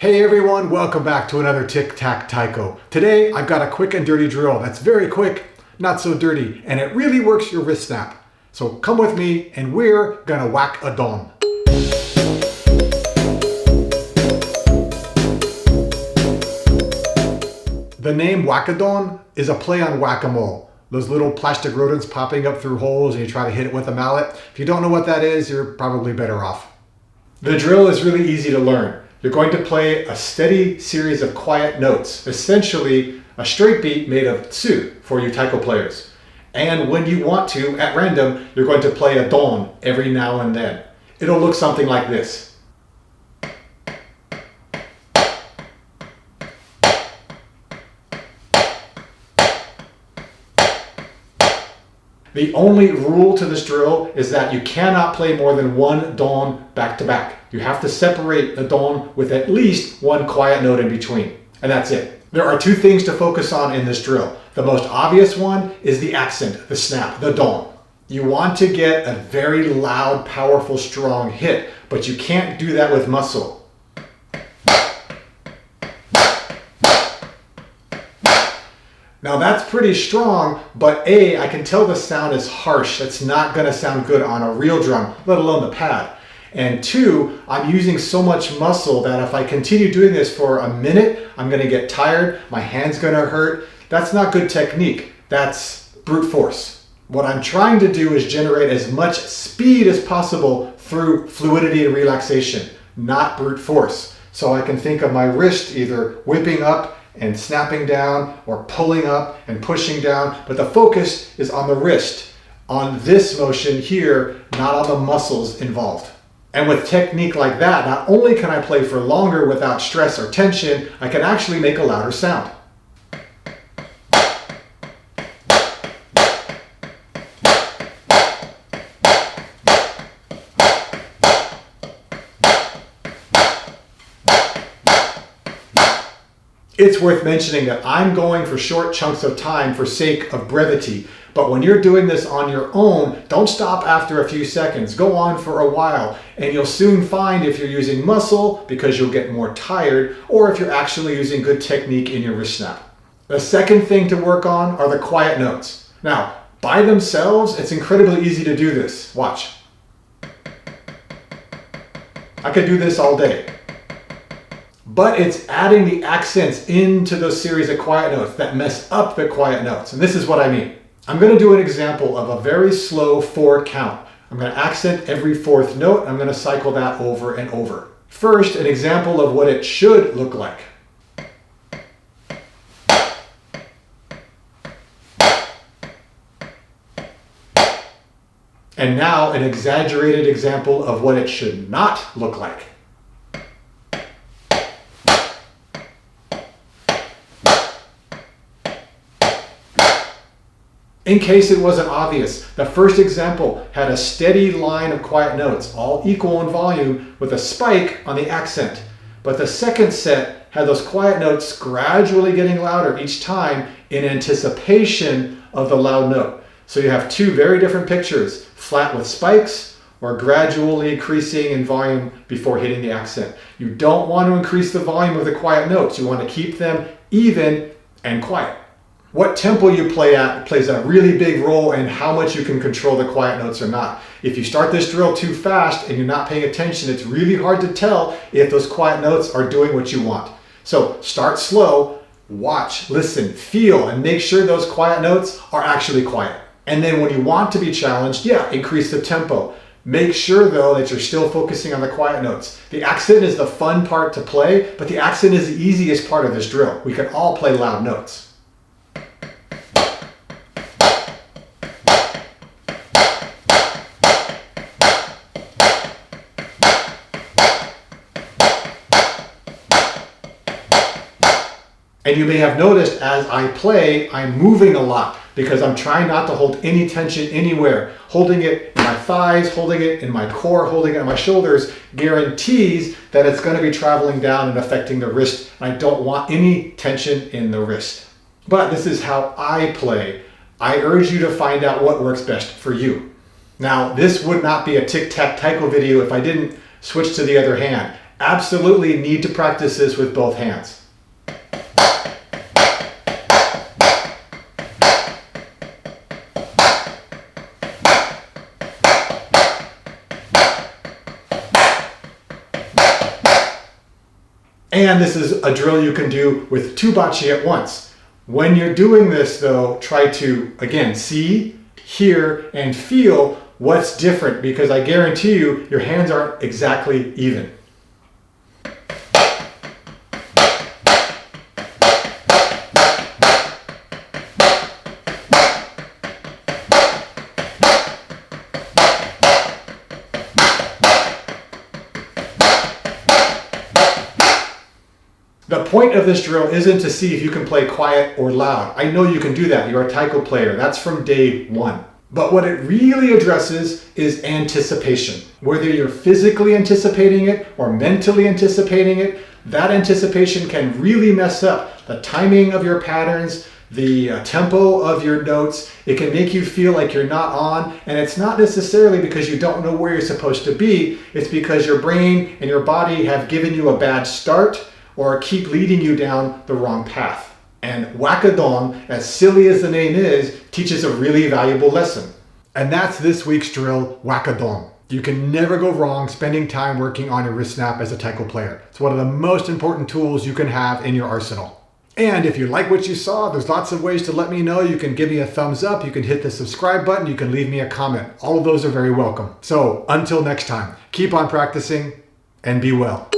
Hey everyone, welcome back to another Tic Tac Taiko. Today I've got a quick and dirty drill that's very quick, not so dirty, and it really works your wrist snap. So come with me and we're gonna whack a don. The name whack-a-don is a play on whack-a-mole. Those little plastic rodents popping up through holes and you try to hit it with a mallet. If you don't know what that is, you're probably better off. The drill is really easy to learn. You're going to play a steady series of quiet notes, essentially a straight beat made of tsu for you taiko players. And when you want to, at random, you're going to play a don every now and then. It'll look something like this. The only rule to this drill is that you cannot play more than one don back to back. You have to separate the don with at least one quiet note in between, and that's it. There are two things to focus on in this drill. The most obvious one is the accent, the snap, the don. You want to get a very loud, powerful, strong hit, but you can't do that with muscle. Now that's pretty strong, but I can tell the sound is harsh. It's not gonna sound good on a real drum, let alone the pad. And two, I'm using so much muscle that if I continue doing this for a minute, I'm gonna get tired, my hand's gonna hurt. That's not good technique, that's brute force. What I'm trying to do is generate as much speed as possible through fluidity and relaxation, not brute force. So I can think of my wrist either whipping up and snapping down or pulling up and pushing down, but the focus is on the wrist, on this motion here, not on the muscles involved. And with technique like that, not only can I play for longer without stress or tension, I can actually make a louder sound. It's worth mentioning that I'm going for short chunks of time for sake of brevity, but when you're doing this on your own, don't stop after a few seconds. Go on for a while, and you'll soon find if you're using muscle, because you'll get more tired, or if you're actually using good technique in your wrist snap. The second thing to work on are the quiet notes. Now, by themselves, it's incredibly easy to do this. Watch. I could do this all day. But it's adding the accents into those series of quiet notes that mess up the quiet notes. And this is what I mean. I'm going to do an example of a very slow 4 count. I'm going to accent every 4th note. I'm going to cycle that over and over. First, an example of what it should look like. And now an exaggerated example of what it should not look like. In case it wasn't obvious, the first example had a steady line of quiet notes, all equal in volume, with a spike on the accent. But the second set had those quiet notes gradually getting louder each time in anticipation of the loud note. So you have two very different pictures, flat with spikes or gradually increasing in volume before hitting the accent. You don't want to increase the volume of the quiet notes. You want to keep them even and quiet. What tempo you play at plays a really big role in how much you can control the quiet notes or not. If you start this drill too fast and you're not paying attention, it's really hard to tell if those quiet notes are doing what you want. So start slow, watch, listen, feel, and make sure those quiet notes are actually quiet. And then when you want to be challenged, increase the tempo. Make sure though that you're still focusing on the quiet notes. The accent is the fun part to play, but the accent is the easiest part of this drill. We can all play loud notes. And you may have noticed as I play, I'm moving a lot because I'm trying not to hold any tension anywhere. Holding it in my thighs, holding it in my core, holding it in my shoulders guarantees that it's going to be traveling down and affecting the wrist. And I don't want any tension in the wrist. But this is how I play. I urge you to find out what works best for you. Now, this would not be a Tic Tac Taiko video if I didn't switch to the other hand. Absolutely need to practice this with both hands. And this is a drill you can do with 2 bachi at once. When you're doing this though, try to, again, see, hear, and feel what's different, because I guarantee you, your hands aren't exactly even. The point of this drill isn't to see if you can play quiet or loud. I know you can do that. You're a Taiko player. That's from day 1. But what it really addresses is anticipation. Whether you're physically anticipating it or mentally anticipating it, that anticipation can really mess up the timing of your patterns, the tempo of your notes. It can make you feel like you're not on, and it's not necessarily because you don't know where you're supposed to be. It's because your brain and your body have given you a bad start or keep leading you down the wrong path. And wakadon, as silly as the name is, teaches a really valuable lesson. And that's this week's drill, wakadon. You can never go wrong spending time working on your wrist snap as a Taiko player. It's one of the most important tools you can have in your arsenal. And if you like what you saw, there's lots of ways to let me know. You can give me a thumbs up, you can hit the subscribe button, you can leave me a comment. All of those are very welcome. So until next time, keep on practicing and be well.